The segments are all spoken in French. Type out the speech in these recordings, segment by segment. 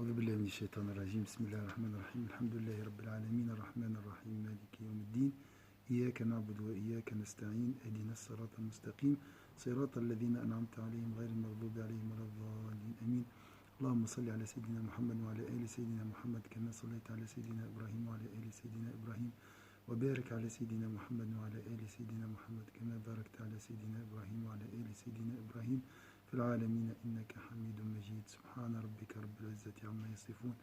أعوذ بالله من الشيطان الرجيم بسم الله الرحمن الرحيم الحمد لله رب العالمين الرحمن الرحيم مالك يوم الدين إياك نعبد وإياك نستعين اهدنا الصراط المستقيم صراط الذين أنعمت عليهم غير المغضوب عليهم ولا الضالين آمين اللهم صل على سيدنا محمد وعلى آل سيدنا محمد كما صليت على سيدنا إبراهيم وعلى آل سيدنا إبراهيم وبارك على سيدنا محمد وعلى آل سيدنا محمد كما باركت على سيدنا إبراهيم وعلى آل سيدنا إبراهيم في العالمين إنك حميد مجيد سبحان ربك رب العزة عما يصفون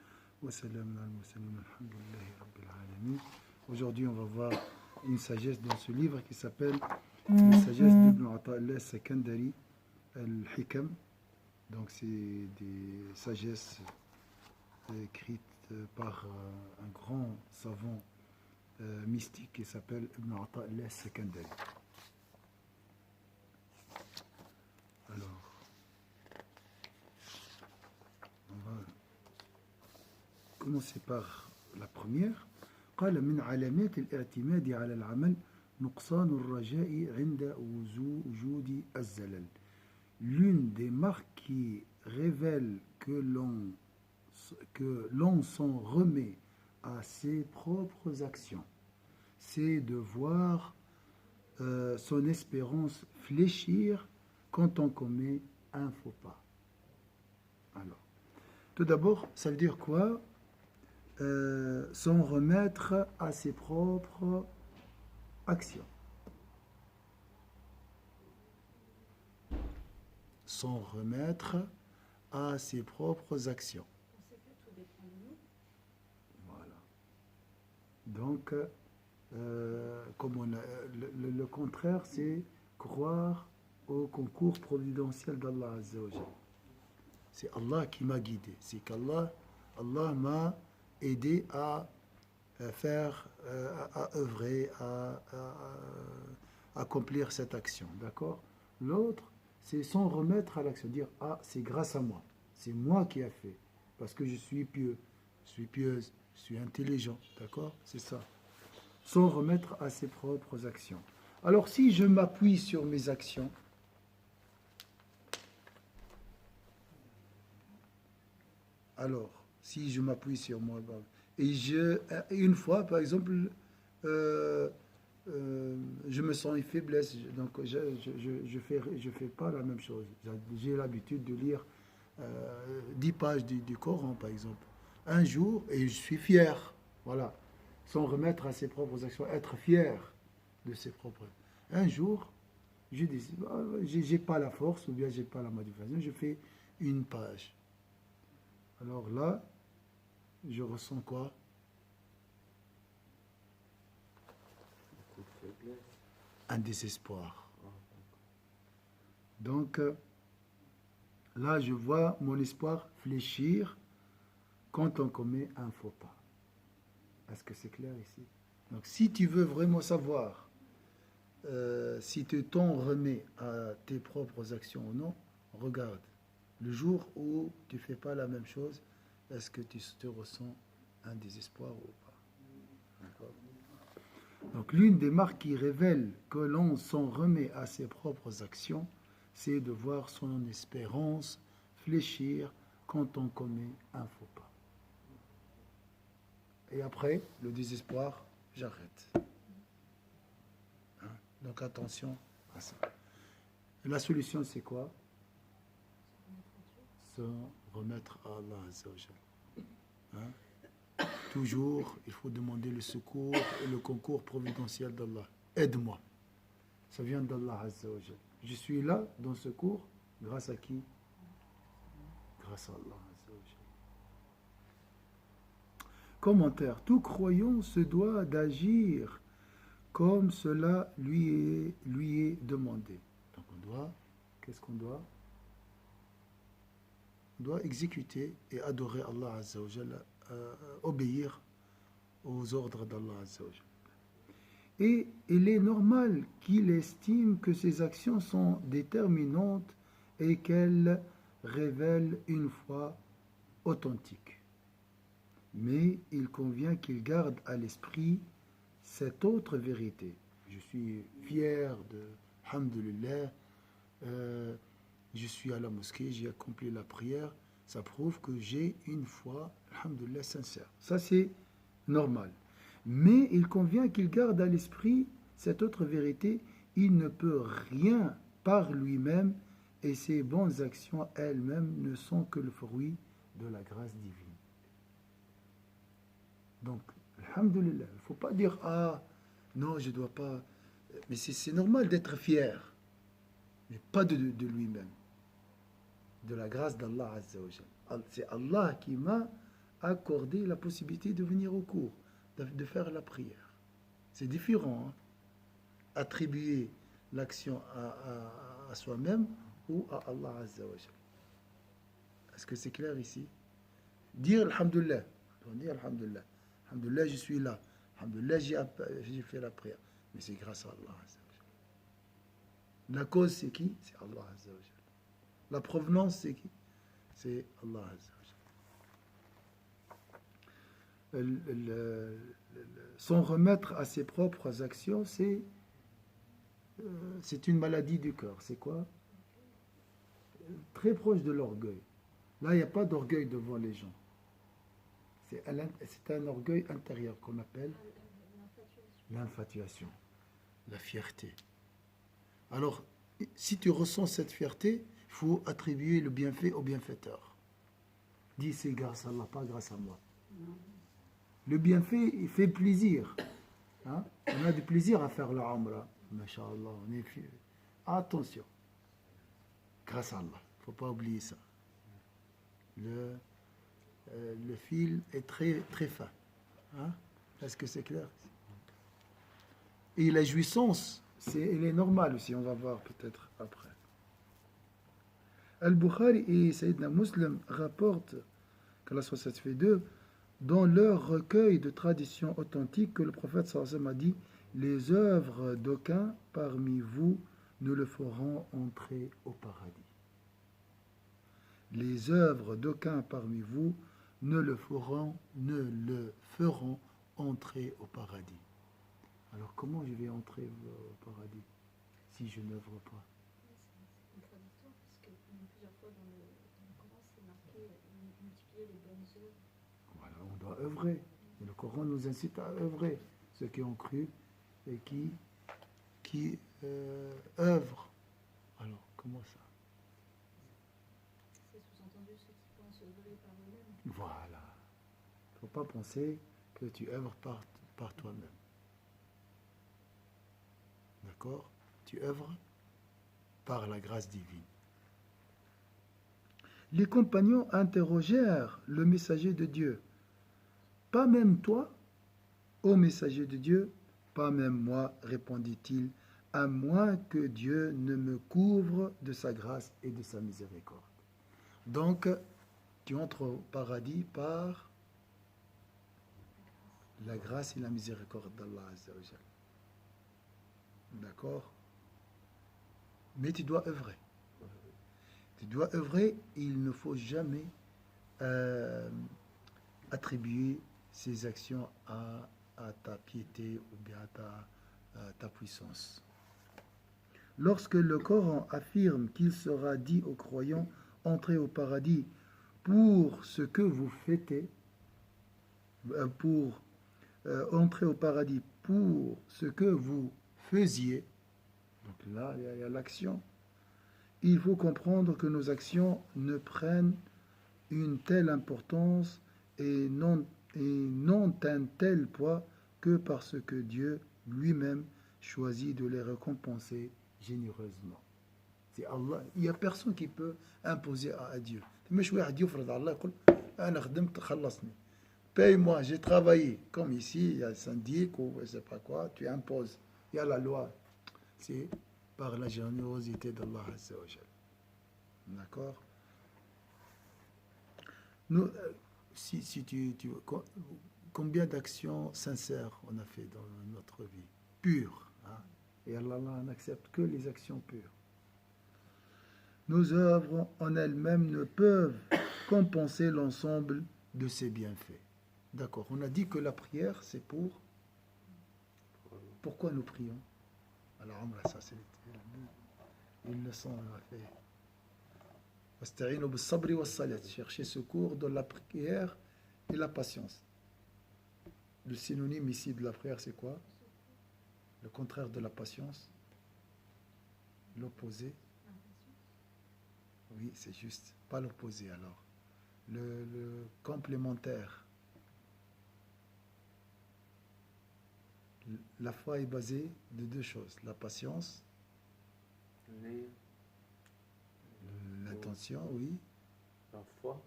وسلام على المرسلين الحمد لله رب العالمين. Aujourd'hui on va voir une sagesse dans ce livre qui s'appelle La sagesse d'Ibn Ata'illah al-Sakandari al-Hikam. Donc c'est des sagesses écrites par un grand savant mystique qui s'appelle Ibn Ata'illah al-Sakandari. Alors on va commencer par la première. قال من علامات الاعتماد على العمل نقصان الرجاء عند وجود الزلل. L'une des marques qui révèle que l'on s'en remet à ses propres actions, c'est de voir son espérance fléchir quand on commet un faux pas. Alors, tout d'abord, ça veut dire quoi? S'en remettre à ses propres actions. S'en remettre à ses propres actions. On sait que tout dépend de nous. Voilà. Donc, comme on a, le contraire, c'est croire au concours providentiel d'Allah Azza wa Jalla. C'est Allah qui m'a guidé. C'est qu'Allah m'a aidé à faire, à œuvrer, à accomplir cette action. D'accord? L'autre, c'est s'en remettre à l'action. Dire, ah, c'est grâce à moi. C'est moi qui ai fait. Parce que je suis pieux, je suis pieuse, je suis intelligent. D'accord? C'est ça. S'en remettre à ses propres actions. Alors, si je m'appuie sur mes actions, alors, si je m'appuie sur moi, et une fois, par exemple, je me sens une faiblesse, donc je fais pas la même chose. J'ai l'habitude de lire 10 pages du Coran, par exemple, un jour, et je suis fier, voilà, sans remettre à ses propres actions, être fier de ses propres. Un jour, je dis, j'ai pas la force, ou bien j'ai pas la motivation, je fais une page. Alors là, je ressens quoi? Un désespoir. Donc, là, je vois mon espoir fléchir quand on commet un faux pas. Est-ce que c'est clair ici? Donc, si tu veux vraiment savoir si tu t'en remets à tes propres actions ou non, regarde. Le jour où tu ne fais pas la même chose, est-ce que tu te ressens un désespoir ou pas? D'accord? Donc, l'une des marques qui révèle que l'on s'en remet à ses propres actions, c'est de voir son espérance fléchir quand on commet un faux pas. Et après, le désespoir, j'arrête. Hein? Donc, attention à ça. Et la solution, c'est quoi? Se remettre à Allah Azza wa Jalla. Hein? Toujours, il faut demander le secours et le concours providentiel d'Allah. Aide-moi. Ça vient d'Allah Azza wa Jalla. Je suis là dans ce cours grâce à qui? Grâce à Allah Azza wa Jalla. Commentaire. Tout croyant se doit d'agir comme cela lui est demandé. Donc on doit, qu'est-ce qu'on doit? On doit exécuter et adorer Allah Azza wa Jalla, obéir aux ordres d'Allah Azza wa Jalla. Et il est normal qu'il estime que ses actions sont déterminantes et qu'elles révèlent une foi authentique. Mais il convient qu'il garde à l'esprit cette autre vérité. Je suis fier de, alhamdulillah, je suis à la mosquée, j'ai accompli la prière, Ça prouve que j'ai une foi, alhamdoulilah, sincère. Ça, c'est normal. Mais il convient qu'il garde à l'esprit cette autre vérité. Il ne peut rien par lui-même et ses bonnes actions elles-mêmes ne sont que le fruit de la grâce divine. Donc, alhamdoulilah, il ne faut pas dire ah non, je ne dois pas. Mais c'est normal d'être fier, mais pas de lui-même, de la grâce d'Allah Azza wa Jal. C'est Allah qui m'a accordé la possibilité de venir au cours, de faire la prière. C'est différent, hein? Attribuer l'action à soi-même ou à Allah Azza wa Jal. Est-ce que c'est clair ici? Dire alhamdoulilah, on dit alhamdoulilah. Alhamdoulilah, je suis là. Alhamdoulilah, j'ai fait la prière. Mais c'est grâce à Allah Azza wa Jal. La cause, c'est qui? C'est Allah Azza wa Jal. La provenance, c'est qui? C'est Allah Azza wa Jal. S'en remettre à ses propres actions, c'est une maladie du cœur. C'est quoi? Très proche de l'orgueil. Là, il n'y a pas d'orgueil devant les gens. C'est un orgueil intérieur qu'on appelle l'infatuation, la fierté. Alors, si tu ressens cette fierté, il faut attribuer le bienfait au bienfaiteur. Dis, c'est grâce à Allah, pas grâce à moi. Le bienfait, il fait plaisir. Hein? On a du plaisir à faire la Umrah. Masha'Allah, on est fiers. Attention. Grâce à Allah. Il ne faut pas oublier ça. Le fil est très, très fin. Hein? Est-ce que c'est clair? Et la jouissance, elle est normale aussi. On va voir peut-être après. Al-Bukhari et Sayyidina Muslim rapportent, qu'Allah soit satisfait d'eux, dans leur recueil de traditions authentiques, que le prophète sallallahu alayhi wa sallam a dit: les œuvres d'aucuns parmi vous ne le feront entrer au paradis. Les œuvres d'aucuns parmi vous ne le feront entrer au paradis. Alors comment je vais entrer au paradis si je n'œuvre pas? C'est contradictoire parce que plusieurs fois dans le Coran, c'est marqué multiplier les bonnes œuvres. Voilà, on doit œuvrer. Et le Coran nous incite à œuvrer. Ceux qui ont cru et qui œuvrent. Alors, comment ça? C'est sous-entendu ceux qui pensent œuvrer par eux-mêmes. Voilà. Il ne faut pas penser que tu œuvres par toi-même. D'accord? Tu œuvres par la grâce divine. Les compagnons interrogèrent le messager de Dieu. Pas même toi, ô messager de Dieu, pas même moi, répondit-il, à moins que Dieu ne me couvre de sa grâce et de sa miséricorde. Donc, tu entres au paradis par la grâce et la miséricorde d'Allah Azza wa Jal. D'accord? Mais tu dois œuvrer. Tu dois œuvrer, et il ne faut jamais attribuer ces actions à ta piété ou bien à ta puissance. Lorsque le Coran affirme qu'il sera dit aux croyants: entrez au paradis pour ce que vous faites, entrer au paradis pour ce que vous faisiez. Donc là, il y a l'action. Il faut comprendre que nos actions ne prennent une telle importance et non un tel poids que parce que Dieu lui-même choisit de les récompenser généreusement. C'est Allah. Il n'y a personne qui peut imposer à Dieu. Paye-moi, j'ai travaillé. Comme ici, il y a le syndic ou je ne sais pas quoi, tu imposes. Il y a la loi. C'est par la générosité d'Allah Azza wa Jal. D'accord? Nous, si combien d'actions sincères on a fait dans notre vie? Pures. Hein? Et Allah n'accepte que les actions pures. Nos œuvres en elles-mêmes ne peuvent compenser l'ensemble de ces bienfaits. D'accord, on a dit que la prière, c'est pour... Pourquoi nous prions? Alors, ça, c'est une leçon, on a fait. Wasta'inu bis-sabri was-salat. Cherchez secours dans la prière et la patience. Le synonyme ici de la prière, c'est quoi? Le contraire de la patience? L'opposé? Oui, c'est juste. Pas l'opposé alors. Le complémentaire. La foi est basée de deux choses. La patience, l'attention, oui. La foi.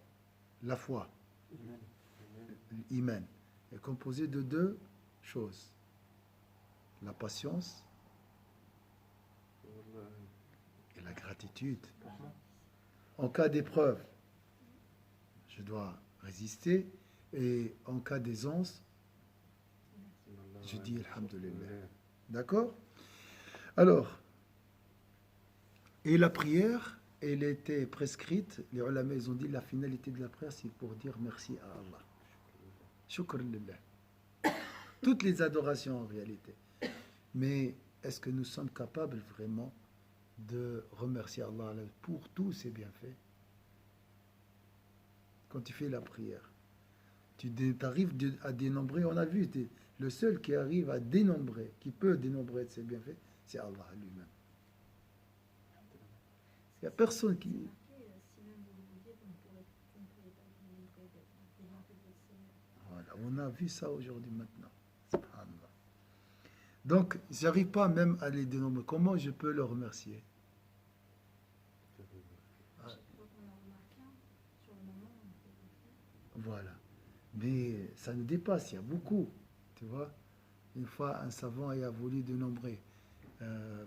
La foi, Amen. l'iman, est composée de deux choses. La patience et la gratitude. En cas d'épreuve, je dois résister. Et en cas d'aisance, je dis Alhamdulillah. D'accord? Alors, et la prière, elle était prescrite. Les ulama, ils ont dit la finalité de la prière, c'est pour dire merci à Allah. Shukr lillah. Toutes les adorations en réalité. Mais est-ce que nous sommes capables vraiment de remercier Allah pour tous ses bienfaits? Quand tu fais la prière, tu arrives à dénombrer, on a vu, le seul qui arrive à dénombrer, qui peut dénombrer de ses bienfaits, c'est Allah lui-même. Il n'y a personne qui... Voilà, on a vu ça aujourd'hui maintenant. Subhanallah. Donc, je n'arrive pas même à les dénombrer. Comment je peux le remercier? Voilà. Mais ça nous dépasse, il y a beaucoup. Tu vois, une fois, un savant a voulu dénombrer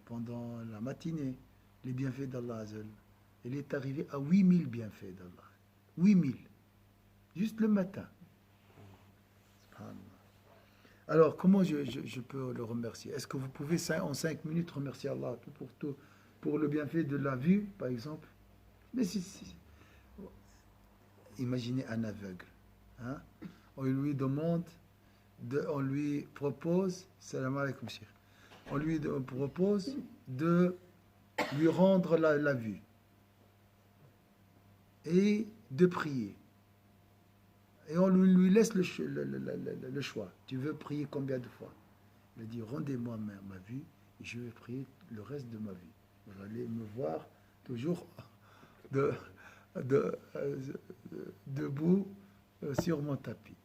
pendant la matinée les bienfaits d'Allah Azza. Il est arrivé à 8000 bienfaits d'Allah. 8000. Juste le matin. Subhanallah. Alors, comment je peux le remercier? Est-ce que vous pouvez en 5 minutes remercier Allah pour le bienfait de la vue, par exemple? Mais imaginez un aveugle. Hein? On lui demande, on lui propose, salam alaykoum cheikh, on lui propose de lui rendre la vue et de prier. Et on lui laisse le choix. Tu veux prier combien de fois? Il a dit, rendez-moi ma vue et je vais prier le reste de ma vie. Vous allez me voir toujours debout sur mon tapis.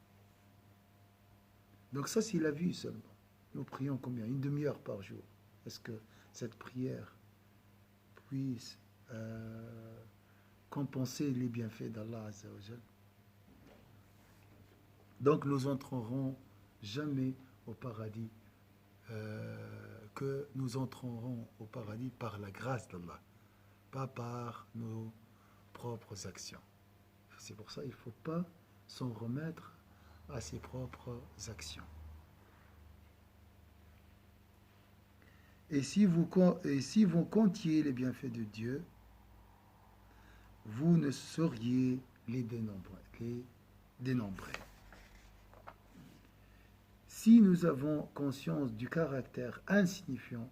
Donc ça, c'est la vue seulement. Nous prions combien? Une demi-heure par jour. Est-ce que cette prière puisse compenser les bienfaits d'Allah Azza wa Jal? Donc nous entrerons jamais au paradis, que nous entrerons au paradis par la grâce d'Allah, pas par nos propres actions. C'est pour ça qu'il ne faut pas s'en remettre à ses propres actions. Et si vous comptiez les bienfaits de Dieu, vous ne sauriez les dénombrer. Si nous avons conscience du caractère insignifiant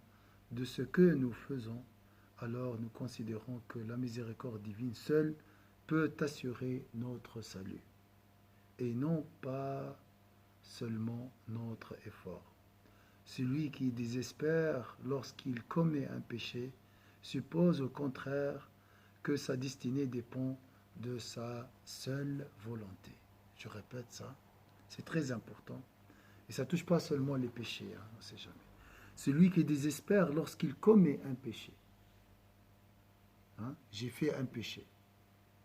de ce que nous faisons, alors nous considérons que la miséricorde divine seule peut assurer notre salut, et non pas seulement notre effort. Celui qui désespère lorsqu'il commet un péché suppose au contraire que sa destinée dépend de sa seule volonté. Je répète ça, c'est très important. Et ça ne touche pas seulement les péchés, hein, on ne sait jamais. Celui qui désespère lorsqu'il commet un péché. Hein, j'ai fait un péché.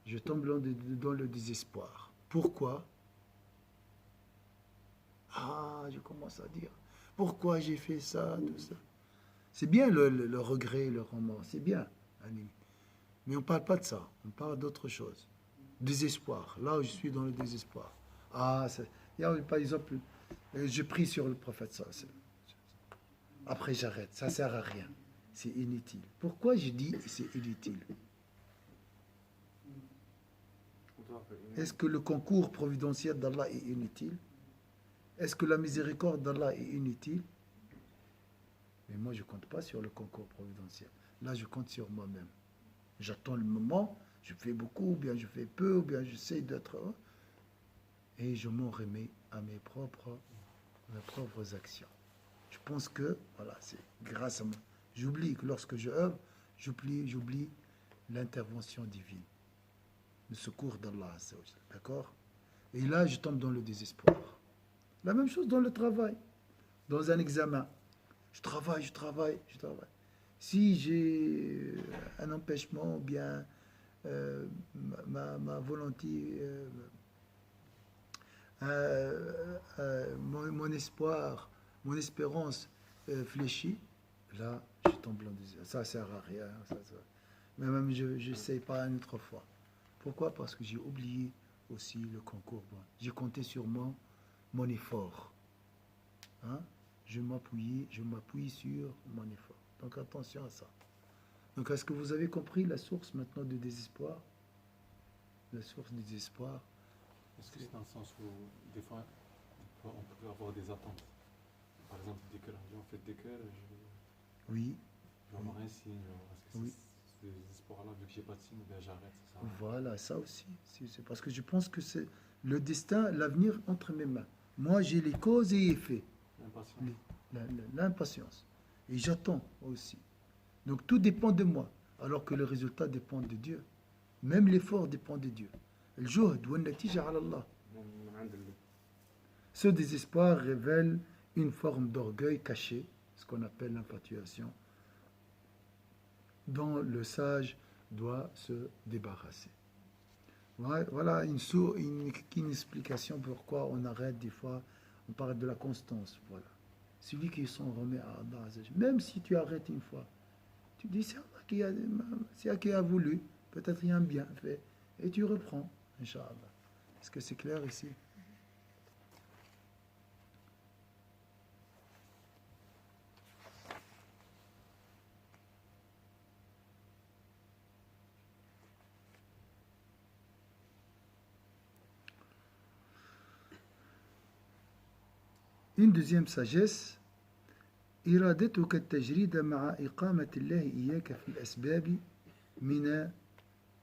Je tombe dans le désespoir. Pourquoi? Ah, je commence à dire, pourquoi j'ai fait ça, tout ça. C'est bien le regret, le remords, c'est bien. Mais on ne parle pas de ça, on parle d'autre chose. Désespoir, là où je suis dans le désespoir. Ah, il y a par exemple, je prie sur le prophète, ça. Après j'arrête, ça ne sert à rien. C'est inutile. Pourquoi je dis c'est inutile? Est-ce que le concours providentiel d'Allah est inutile? Est-ce que la miséricorde d'Allah est inutile? Mais moi, je ne compte pas sur le concours providentiel. Là, je compte sur moi-même. J'attends le moment Je fais beaucoup, ou bien je fais peu, ou bien j'essaie d'être... Et je m'en remets à mes propres actions. Je pense que, voilà, c'est grâce à moi. J'oublie que lorsque je œuvre, j'oublie l'intervention divine, le secours d'Allah, d'accord? Et là, je tombe dans le désespoir. La même chose dans le travail, dans un examen. Je travaille. Si j'ai un empêchement, ou bien ma volonté, mon espoir, mon espérance fléchit, là, je tombe dans le désespoir. Ça sert à rien. Mais même, je n'essaye pas une autre fois. Pourquoi? Parce que j'ai oublié aussi le concours. J'ai compté sur mon effort. Hein? Je m'appuie sur mon effort. Donc attention à ça. Donc est-ce que vous avez compris la source maintenant du désespoir? La source du désespoir. Est-ce que c'est dans le sens où des fois on peut avoir des attentes? Par exemple, des cœurs. On fait des cœurs, Oui. je vais avoir un signe. Est-ce que Oui. c'est ce désespoir-là, vu que j'ai pas de signe, ben j'arrête, c'est ça? Voilà, ça aussi. C'est parce que je pense que c'est le destin, l'avenir entre mes mains. Moi, j'ai les causes et effets. L'impatience. L'impatience. Et j'attends aussi. Donc tout dépend de moi, alors que le résultat dépend de Dieu. Même l'effort dépend de Dieu. الجهد والنتيجة على الله. Ce désespoir révèle une forme d'orgueil caché, ce qu'on appelle l'infatuation, dont le sage doit se débarrasser. Voilà une explication pourquoi on arrête des fois, on parle de la constance. Voilà. Celui qui s'en remet à Allah, même si tu arrêtes une fois, tu dis c'est Allah qui a voulu, peut-être il y a un bienfait, et tu reprends, Inch'Allah. Est-ce que c'est clair ici? Une deuxième sagesse, إرادتك التجريد مع إقامة الله إياك في الأسباب من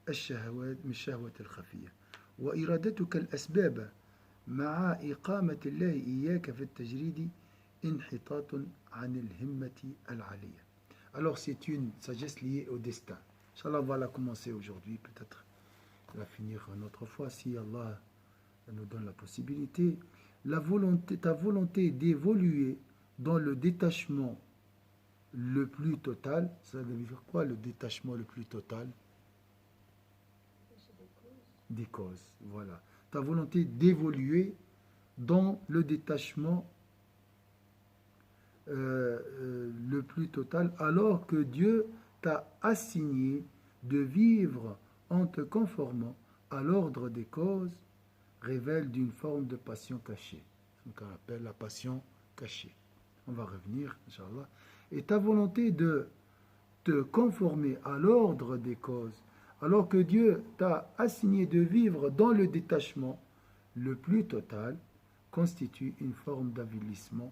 الشهوات من الشهوة الخفية وإرادتك الأسباب مع إقامة الله إياك في التجريد انحطاط عن الهمة العالية. Alors c'est une sagesse liée au destin. Inch'Allah, on va la commencer aujourd'hui, peut-être la finir une autre fois si Allah nous donne la possibilité. Ta volonté d'évoluer dans le détachement le plus total, ça veut dire quoi le détachement le plus total? Des causes, voilà. Ta volonté d'évoluer dans le détachement le plus total, alors que Dieu t'a assigné de vivre en te conformant à l'ordre des causes, révèle d'une forme de passion cachée, ce qu'on appelle la passion cachée. On va revenir, Inch'Allah. Et ta volonté de te conformer à l'ordre des causes, alors que Dieu t'a assigné de vivre dans le détachement le plus total, constitue une forme d'avilissement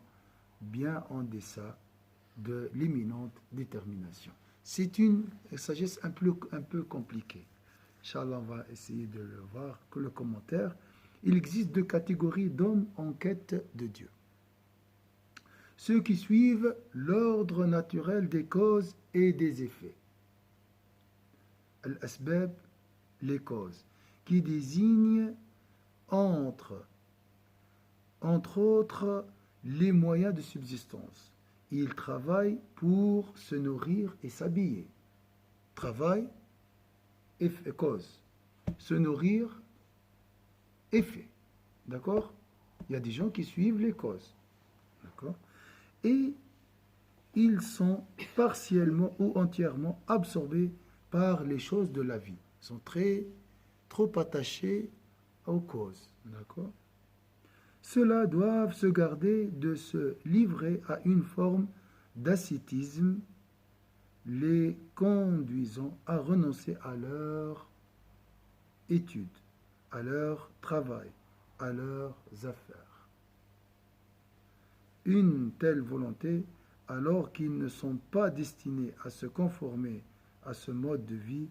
bien en deçà de l'imminente détermination. C'est une sagesse un peu compliquée. Inch'Allah, on va essayer de le voir, que le commentaire. Il existe deux catégories d'hommes en quête de Dieu. Ceux qui suivent l'ordre naturel des causes et des effets. Al-asbab, les causes, qui désignent entre autres les moyens de subsistance. Ils travaillent pour se nourrir et s'habiller. Travail, effet, cause. Se nourrir, effet. D'accord? Il y a des gens qui suivent les causes. D'accord? Et ils sont partiellement ou entièrement absorbés par les choses de la vie. Ils sont trop attachés aux causes. D'accord? Ceux-là doivent se garder de se livrer à une forme d'ascétisme, les conduisant à renoncer à leur étude, à leur travail, à leurs affaires. Une telle volonté, alors qu'ils ne sont pas destinés à se conformer à ce mode de vie,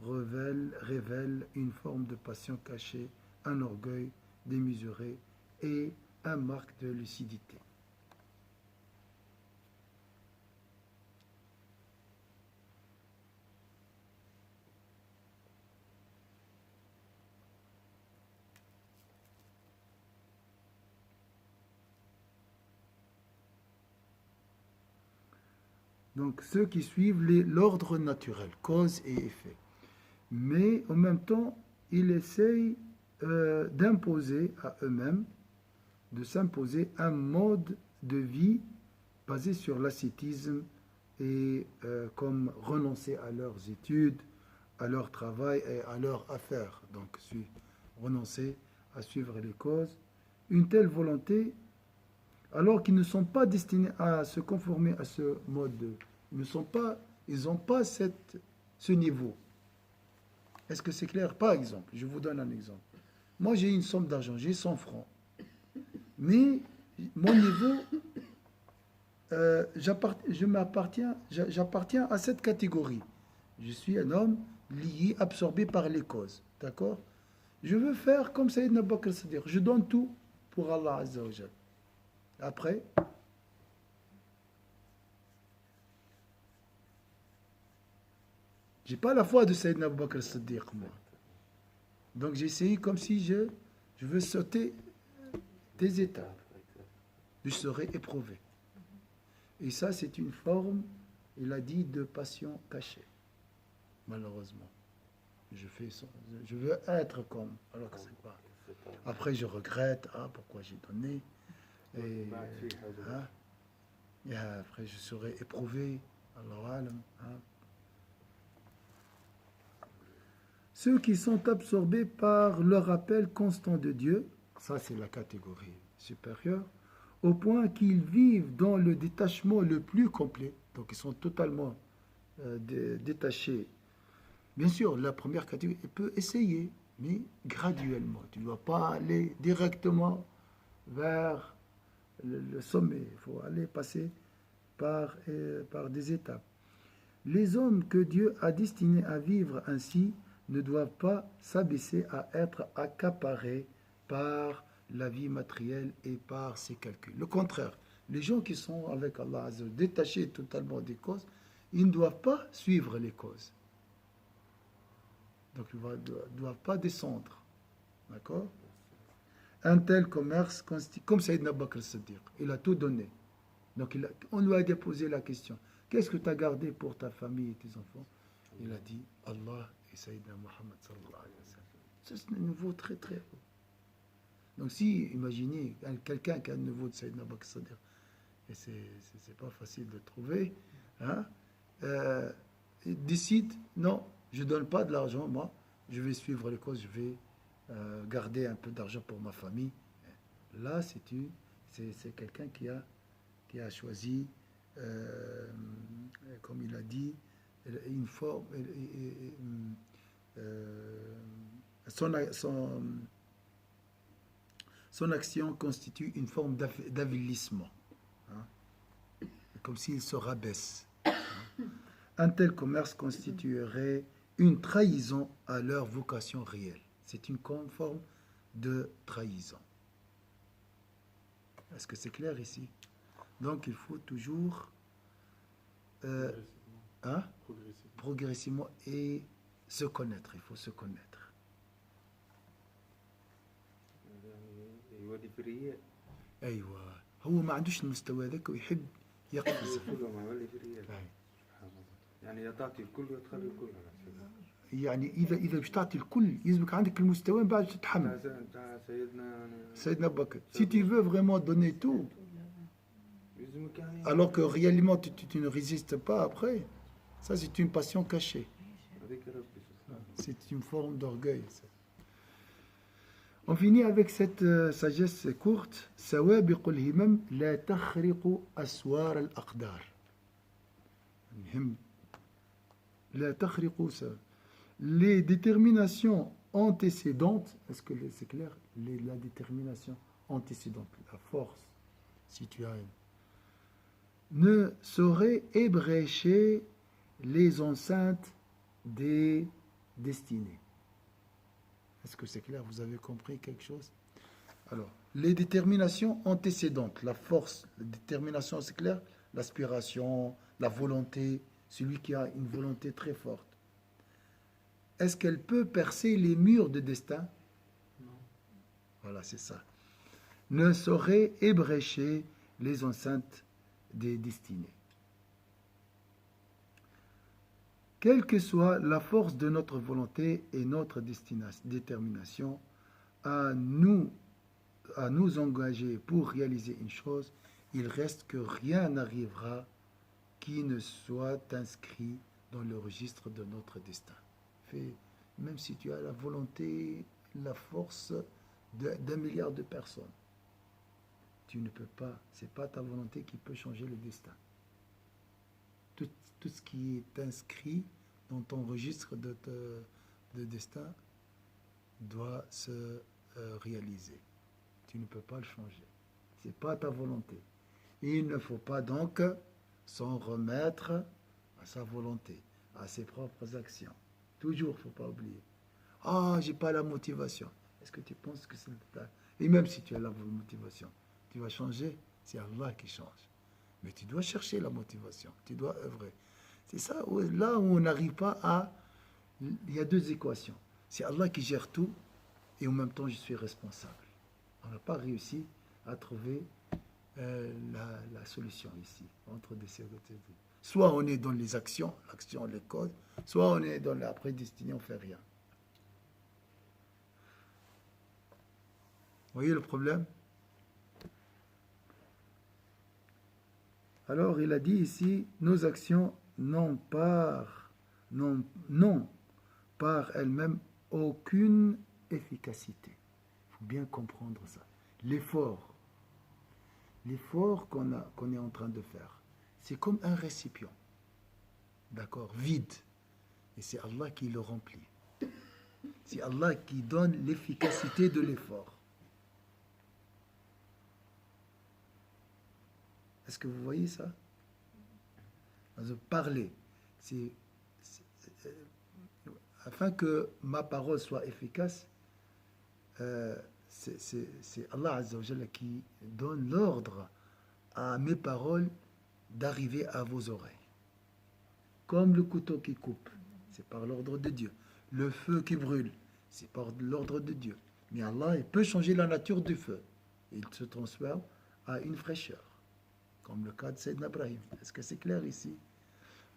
révèle une forme de passion cachée, un orgueil démesuré et un marque de lucidité. Donc ceux qui suivent l'ordre naturel, cause et effet. Mais en même temps, ils essayent d'imposer à eux-mêmes, de s'imposer un mode de vie basé sur l'ascétisme et comme renoncer à leurs études, à leur travail et à leurs affaires. Donc renoncer à suivre les causes. Une telle volonté, alors qu'ils ne sont pas destinés à se conformer à ce mode de vie. Ils n'ont pas ce niveau. Est-ce que c'est clair? Par exemple, je vous donne un exemple. Moi, j'ai une somme d'argent, j'ai 100 francs. Mais mon niveau, j'appartiens à cette catégorie. Je suis un homme lié, absorbé par les causes. D'accord? Je veux faire comme Sayyidina Abu Bakr Siddiq. Je donne tout pour Allah Azza wa Jal. Après, j'ai pas la foi de Sayyidina Abu Bakr Siddiq, moi. Donc j'ai essayé comme si je veux sauter des étapes. Je serai éprouvé. Et ça, c'est une forme, il a dit, de passion cachée. Malheureusement. Je veux être comme, alors que c'est pas. Après, je regrette, pourquoi j'ai donné. Et après, je serai éprouvé. Allah alam. Ceux qui sont absorbés par le rappel constant de Dieu, ça c'est la catégorie supérieure, au point qu'ils vivent dans le détachement le plus complet. Donc ils sont totalement détachés. Bien sûr, la première catégorie, elle peut essayer, mais graduellement. Tu ne dois pas aller directement vers le sommet. Il faut aller passer par des étapes. Les hommes que Dieu a destinés à vivre ainsi ne doivent pas s'abaisser à être accaparés par la vie matérielle et par ses calculs. Le contraire, les gens qui sont avec Allah, détachés totalement des causes, ils ne doivent pas suivre les causes. Donc ils ne doivent pas descendre. D'accord? Un tel commerce, comme Sayyidina Abu Bakr Siddiq, il a tout donné. Donc on lui a posé la question, qu'est-ce que tu as gardé pour ta famille et tes enfants? Il a dit, Allah et Sayyidina Muhammad sallallahu alayhi wa sallam. Ça, c'est un niveau très très haut. Donc si, imaginez, quelqu'un qui a un niveau de Sayyidina Abu Bakr Siddiq, et c'est pas facile de trouver, il décide, non, je donne pas de l'argent, moi, je vais suivre les causes, je vais garder un peu d'argent pour ma famille. Là, c'est quelqu'un qui a choisi, comme il a dit, une forme, son action constitue une forme d'avilissement, comme s'il se rabaisse. Un tel commerce constituerait une trahison à leur vocation réelle. C'est une forme de trahison. Est-ce que c'est clair ici? Donc il faut toujours progressivement et se connaître. Il faut se connaître. ايوه هو ما عندوش المستوى ذاك ويحب يقفز يعني تعطي الكل وتخلي الكل. يعني اذا باش تعطي الكل يلزمك عندك المستوى من بعد تتحمل. سيدنا ابو بكر si tu veux vraiment donner tout alors que réellement tu ne résistes pas après, ça c'est une passion cachée, c'est une forme d'orgueil. On finit avec cette sagesse courte. سوابق الهمم لا تخرق أسوار الأقدار. لا تخرق. Les déterminations antécédentes, est-ce que c'est clair? La détermination antécédente, la force, si tu as ne saurait ébrécher les enceintes des destinée. Est-ce que c'est clair? Vous avez compris quelque chose? Alors, les déterminations antécédentes, la force, la détermination, c'est clair? L'aspiration, la volonté, celui qui a une volonté très forte. Est-ce qu'elle peut percer les murs de destin? Non. Voilà, c'est ça. Ne saurait ébrécher les enceintes des destinées. Quelle que soit la force de notre volonté et notre détermination à nous engager pour réaliser une chose, il reste que rien n'arrivera qui ne soit inscrit dans le registre de notre destin. Même si tu as la volonté, la force d'un milliard de personnes, tu ne peux pas, c'est pas ta volonté qui peut changer le destin. Tout ce qui est inscrit dans ton registre de destin doit se réaliser. Tu ne peux pas le changer. C'est pas ta volonté. Et il ne faut pas donc s'en remettre à sa volonté, à ses propres actions. Toujours, il ne faut pas oublier. Ah, j'ai pas la motivation. Est-ce que tu penses que c'est le cas? Et même si tu as la motivation, tu vas changer. C'est Allah qui change. Mais tu dois chercher la motivation. Tu dois œuvrer. C'est ça, là où on n'arrive pas à... Il y a deux équations. C'est Allah qui gère tout et en même temps je suis responsable. On n'a pas réussi à trouver la solution ici, entre des côtés. Soit on est dans les actions, l'action, les causes, soit on est dans la prédestinée, on ne fait rien. Vous voyez le problème? Alors il a dit ici, nos actions n'ont par elles-mêmes aucune efficacité. Il faut bien comprendre ça. L'effort qu'on est en train de faire, c'est comme un récipient, d'accord, vide. Et c'est Allah qui le remplit. C'est Allah qui donne l'efficacité de l'effort. Est-ce que vous voyez ça? Parler, afin que ma parole soit efficace, c'est Allah Azza wa Jalla qui donne l'ordre à mes paroles d'arriver à vos oreilles. Comme le couteau qui coupe, c'est par l'ordre de Dieu. Le feu qui brûle, c'est par l'ordre de Dieu. Mais Allah, il peut changer la nature du feu. Il se transforme à une fraîcheur, comme le cas de Sayyidina Ibrahim. Est-ce que c'est clair ici?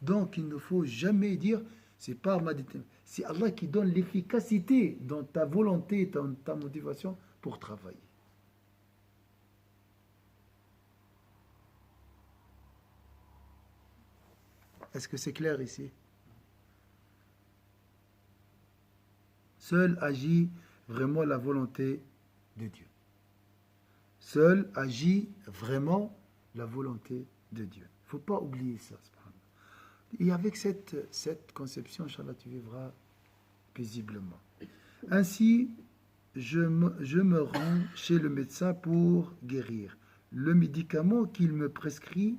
Donc, il ne faut jamais dire, c'est pas ma détermination. C'est Allah qui donne l'efficacité dans ta volonté, dans ta motivation pour travailler. Est-ce que c'est clair ici? Seul agit vraiment la volonté de Dieu. Seul agit vraiment la volonté de Dieu. Il ne faut pas oublier ça. Et avec cette conception, Inch'Allah, tu vivras paisiblement. Ainsi, je me rends chez le médecin pour guérir. Le médicament qu'il me prescrit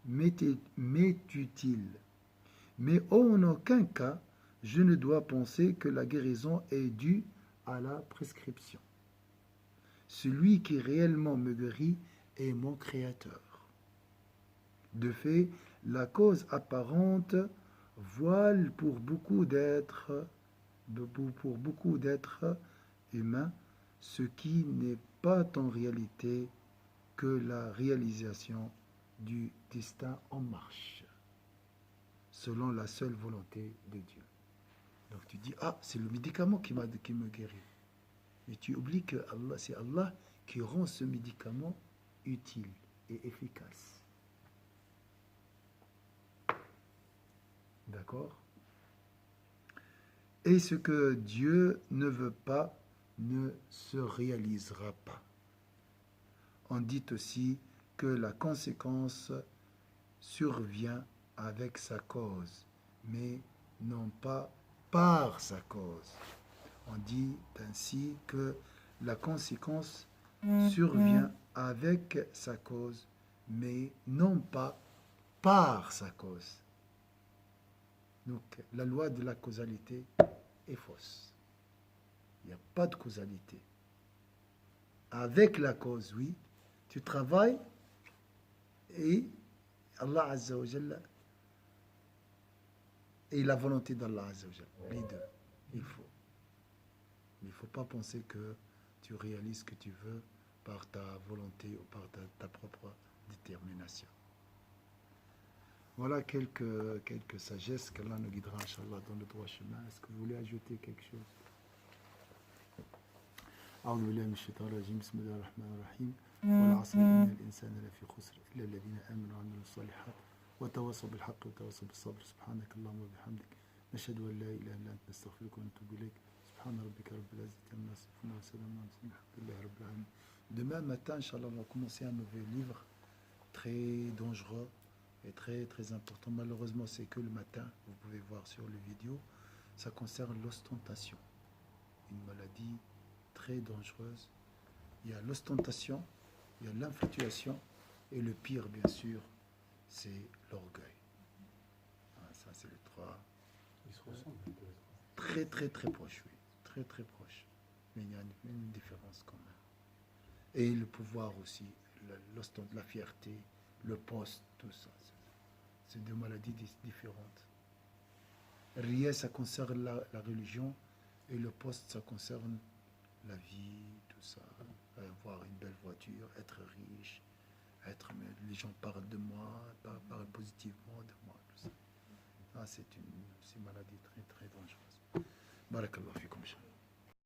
m'est utile. Mais en aucun cas, je ne dois penser que la guérison est due à la prescription. Celui qui réellement me guérit est mon Créateur. De fait, la cause apparente voile pour beaucoup d'êtres humains ce qui n'est pas en réalité que la réalisation du destin en marche, selon la seule volonté de Dieu. Donc tu dis, ah, c'est le médicament qui me guérit. Mais tu oublies que c'est Allah qui rend ce médicament utile et efficace. D'accord? Et ce que Dieu ne veut pas ne se réalisera pas. On dit aussi que la conséquence survient avec sa cause, mais non pas par sa cause. On dit ainsi que la conséquence survient avec sa cause, mais non pas par sa cause. Donc, la loi de la causalité est fausse. Il n'y a pas de causalité. Avec la cause, oui, tu travailles et Allah Azza wa Jalla et la volonté d'Allah Azza wa Jalla. Les deux, il faut. Mais il ne faut pas penser que tu réalises ce que tu veux par ta volonté ou par ta propre détermination. Voilà quelques sagesses qu'Allah nous guidera, Inch'Allah, dans le droit chemin. Est-ce que vous voulez ajouter quelque chose? أعوذ بالله من الشيطان الرجيم بسم الله الرحمن الرحيم والعصر إن الإنسان لفي خسر إلا الذين آمنوا وعملوا الصالحات وتواصوا بالحق وتواصوا بالصبر سبحانك اللهم وبحمدك نشهد أن لا إله إلا أنت نستغفرك ونتوب إليك سبحان ربك رب العزة عما يصفون وسلام على المرسلين الحمد لله رب العالمين. Demain matin, Inch'Allah, on va commencer un nouveau livre très dangereux et très très important. Malheureusement, c'est que le matin, vous pouvez voir sur les vidéos, ça concerne l'ostentation, une maladie très dangereuse. Il y a l'ostentation, il y a l'infatuation et le pire, bien sûr, c'est l'orgueil. Ça, c'est les trois. Ils se ressemblent un peu. Très très très proches, oui. Très très proches. Mais il y a une différence quand même. Et le pouvoir aussi, la fierté, le poste, tout ça. C'est deux maladies différentes. Ria, ça concerne la religion, et le poste, ça concerne la vie, tout ça. Avoir une belle voiture, être riche, les gens parlent de moi, parlent positivement de moi, tout ça. C'est une maladie très très dangereuse. Barakallahu fikum.